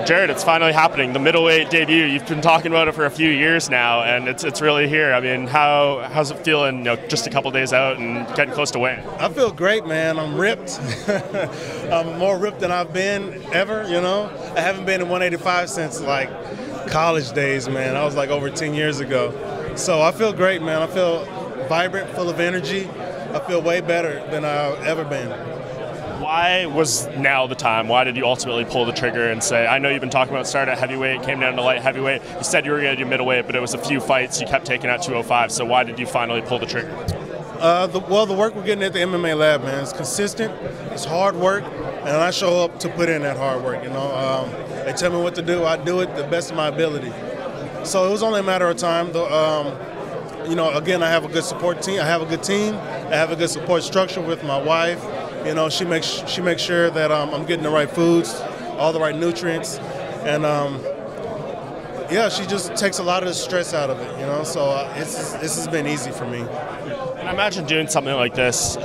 Jared, it's finally happening. The middleweight debut. You've been talking about it for a few years now, and it's really here. I mean, how's it feeling? Just a couple days out and getting close to weighing. I feel great, man. I'm ripped. I'm more ripped than I've been ever. I haven't been in 185 since like college days, man. I was like over 10 years ago. So I feel great, man. I feel vibrant, full of energy. I feel way better than I've ever been. Why was now the time? Why did you ultimately pull the trigger and say, I know you've been talking about start at heavyweight, came down to light heavyweight. You said you were going to do middleweight, but it was a few fights. You kept taking out 205. So why did you finally pull the trigger? The work we're getting at the MMA lab, man, is consistent. It's hard work, and I show up to put in that hard work. They tell me what to do. I do it the best of my ability. So it was only a matter of time. Again, I have a good support team. I have a good team. I have a good support structure with my wife. She makes sure that I'm getting the right foods, all the right nutrients, and she just takes a lot of the stress out of it. So this has been easy for me. And I imagine doing something like this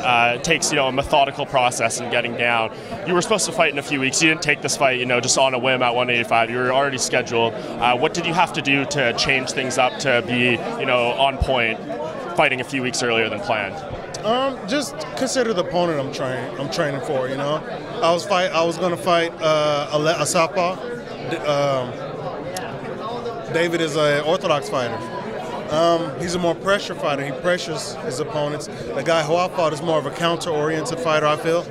takes a methodical process in getting down. You were supposed to fight in a few weeks. You didn't take this fight just on a whim at 185. You were already scheduled. What did you have to do to change things up to be on point, fighting a few weeks earlier than planned? Just consider the opponent I'm training for. I was going to fight a southpaw. David is an orthodox fighter. He's a more pressure fighter. He pressures his opponents. The guy who I fought is more of a counter-oriented fighter, I feel.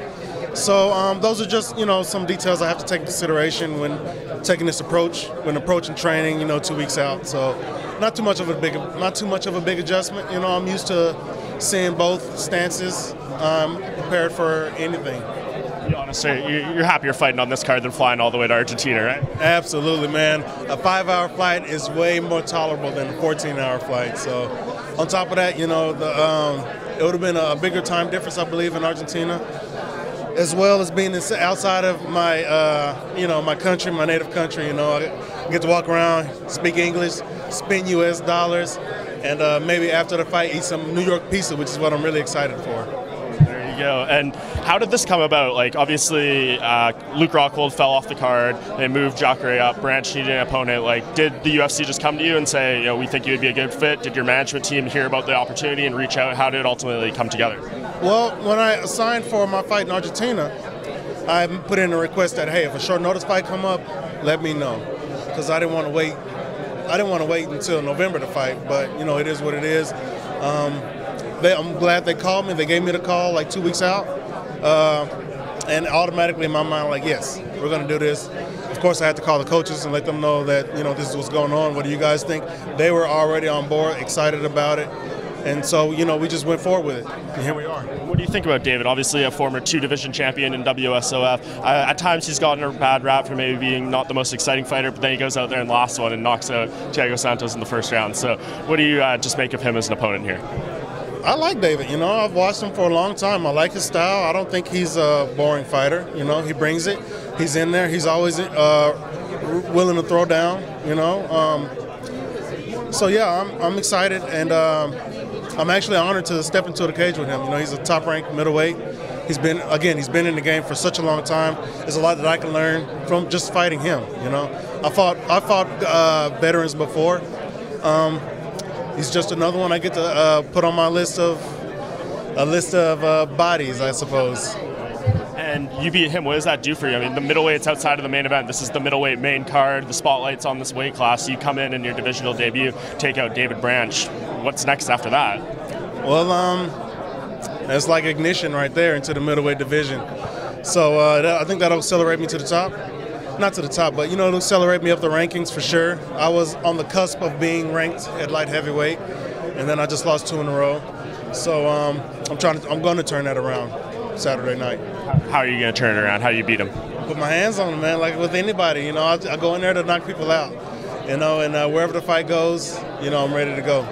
So those are just some details I have to take into consideration when taking this approach, when approaching training 2 weeks out. So not too much of a big adjustment. I'm used to seeing both stances. I'm prepared for anything. Honestly, you're happier fighting on this card than flying all the way to Argentina, right? Absolutely, man. A 5-hour flight is way more tolerable than a 14-hour flight. So on top of that, it would have been a bigger time difference, I believe, in Argentina, as well as being outside of my, my country, my native country. I get to walk around, speak English, spend U.S. dollars, and maybe after the fight eat some New York pizza, which is what I'm really excited for. There you go. And how did this come about? Like, obviously, Luke Rockhold fell off the card. They moved Jacare up. Branch needed an opponent. Like, did the UFC just come to you and say, we think you would be a good fit? Did your management team hear about the opportunity and reach out? How did it ultimately come together? Well, when I signed for my fight in Argentina, I put in a request that, hey, if a short notice fight come up, let me know, because I didn't want to wait. I didn't want to wait until November to fight, but it is what it is. I'm glad they called me. They gave me the call like 2 weeks out, and automatically in my mind, like, yes, we're going to do this. Of course, I had to call the coaches and let them know that this is what's going on. What do you guys think? They were already on board, excited about it, and so we just went forward with it, and here we are. What do you think about David? Obviously, a former 2-division champion in WSOF. At times, he's gotten a bad rap for maybe being not the most exciting fighter, but then he goes out there and lost one and knocks out Thiago Santos in the first round. So, what do you just make of him as an opponent here? I like David. I've watched him for a long time. I like his style. I don't think he's a boring fighter. He brings it. He's in there. He's always willing to throw down. So yeah, I'm excited, and I'm actually honored to step into the cage with him. He's a top-ranked middleweight. He's been in the game for such a long time. There's a lot that I can learn from just fighting him. I fought veterans before. He's just another one I get to put on my list of bodies, I suppose. And you beat him. What does that do for you? I mean, the middleweight's outside of the main event. This is the middleweight main card. The spotlight's on this weight class. You come in your divisional debut, take out David Branch. What's next after that? Well, that's like ignition right there into the middleweight division. So I think that'll accelerate me to the top. Not to the top, but it'll accelerate me up the rankings for sure. I was on the cusp of being ranked at light heavyweight, and then I just lost 2 in a row. So I'm going to turn that around Saturday night. How are you going to turn it around? How do you beat him? Put my hands on him, man. Like with anybody, I go in there to knock people out, and wherever the fight goes, I'm ready to go.